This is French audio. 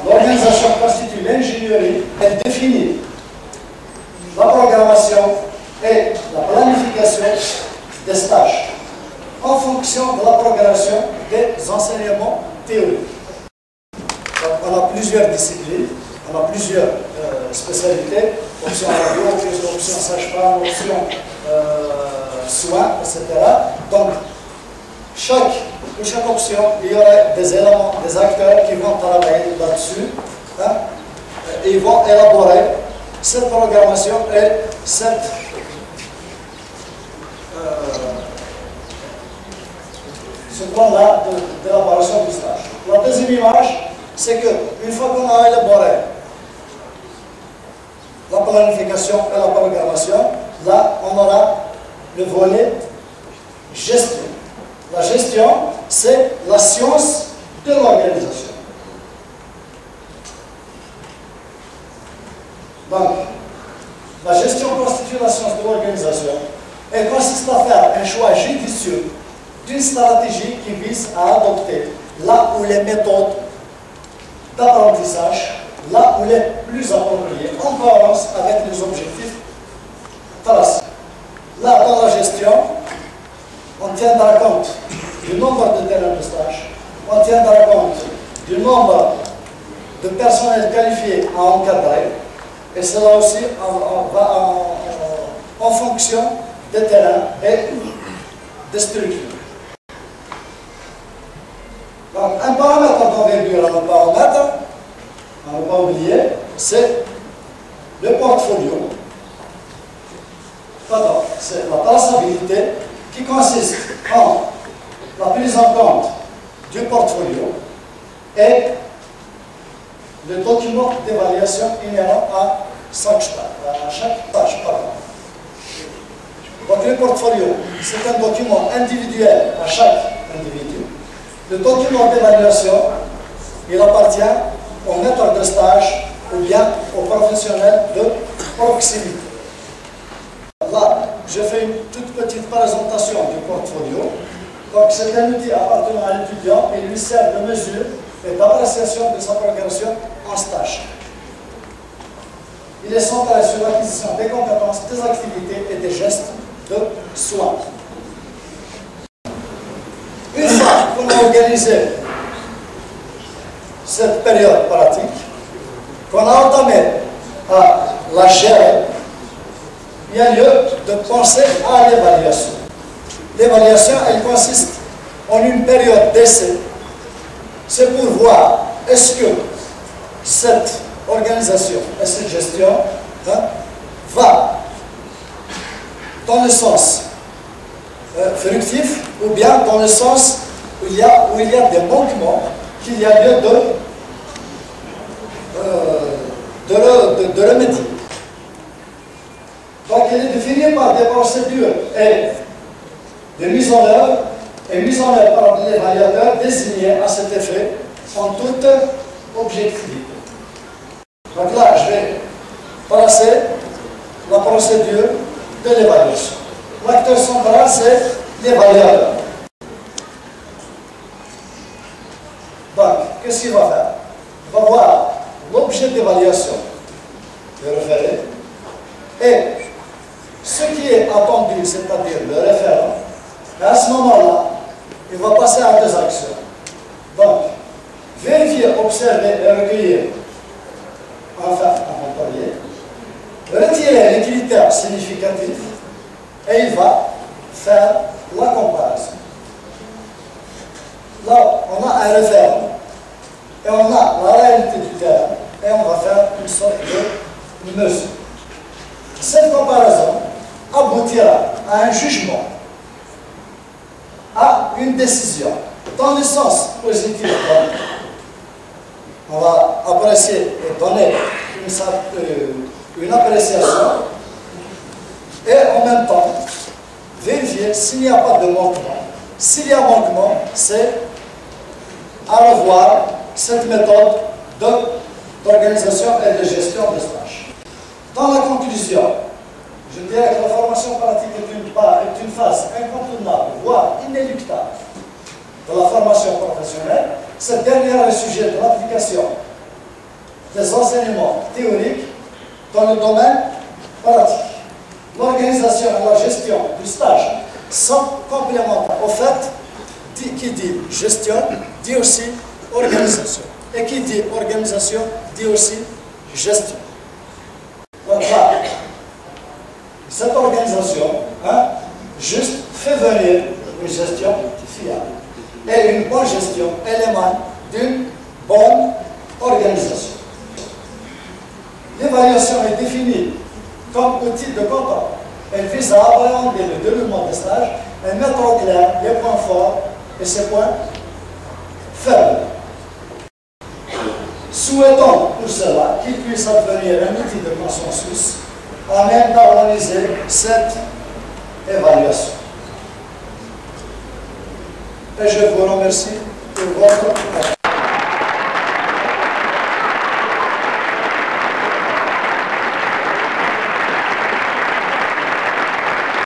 l'organisation constitue l'ingénierie, elle définit la programmation et la planification des stages en fonction de la progression des enseignements théoriques. Donc, on a plusieurs disciplines, on a plusieurs spécialités, option radio, option sage-femme, option soins, etc. Donc, pour chaque option, il y aurait des éléments, des acteurs qui vont travailler là-dessus, hein, et ils vont élaborer cette programmation et cette ce plan-là d'élaboration du stage. La deuxième image, c'est qu'une fois qu'on a élaboré la planification et la programmation, là, on aura le volet gestion. La gestion, c'est la science de l'organisation. Donc, la gestion constitue la science de l'organisation. Elle consiste à faire un choix judicieux d'une stratégie qui vise à adopter là où les méthodes d'apprentissage, là où les plus appropriées, en cohérence avec les objectifs tracés. Là, dans la gestion, on tiendra compte du nombre de terrains de stage, on tiendra compte du nombre de personnel qualifié à encadrer, et cela aussi en fonction des terrains et des structures. Donc, un paramètre d'envergure à ne pas omettre, à ne pas oublier, c'est le portfolio. Pardon, c'est la traçabilité qui consiste en la prise en compte du portfolio et le document d'évaluation inhérent à chaque tâche. Donc le portfolio, c'est un document individuel à chaque individu. Le document d'évaluation, il appartient au maître de stage ou bien au professionnel de proximité. Là, je fais une toute petite présentation du portfolio. Donc c'est un outil appartenant à l'étudiant et lui sert de mesure et d'appréciation de sa progression en stage. Il est centré sur l'acquisition des compétences, des activités et des gestes de soins. Une fois qu'on a organisé cette période pratique, qu'on a entamé à la gérer, il y a lieu de penser à l'évaluation. L'évaluation, elle consiste en une période d'essai. C'est pour voir est-ce que cette organisation et cette gestion va dans le sens fructif ou bien dans le sens où il y a des manquements qu'il y a lieu de remédier. Donc il est défini par des procédures et de mise en œuvre par l'évaluateur désigné à cet effet en toute objectivité. Donc là, je vais passer la procédure de l'évaluation. L'acteur central, c'est l'évaluateur. Donc, qu'est-ce qu'il va faire? Il va voir l'objet d'évaluation, le référé, et ce qui est attendu, c'est-à-dire le référent. Et à ce moment-là, il va passer à deux actions. Donc, vérifier, observer et recueillir, enfin, inventorier, retirer les critères significatifs, et il va faire la comparaison. Là, on a un référent, et on a la réalité du terrain, et on va faire une sorte de mesure. Cette comparaison aboutira à un jugement, à une décision, dans le sens positif. On va apprécier et donner une appréciation et en même temps vérifier s'il n'y a pas de manquement. S'il y a manquement, c'est à revoir cette méthode d'organisation et de gestion des stages. Dans la conclusion, je dirais que la formation pratique est une phase incontournable, voire inéluctable de la formation professionnelle. Cette dernière est sujet de l'application des enseignements théoriques dans le domaine pratique. L'organisation et la gestion du stage sont complémentaires. Au fait, qui dit gestion, dit aussi organisation. Et qui dit organisation, dit aussi gestion. Donc là, cette organisation, juste fait venir une gestion fiable. Et une bonne gestion, elle émane d'une bonne organisation. L'évaluation est définie comme outil de contrôle. Elle vise à appréhender le déroulement des stages et mettre au clair les points forts et ses points faibles. Souhaitons pour cela qu'il puisse advenir un outil de consensus à même d'harmoniser cette évaluation. Et je vous remercie pour votre attention.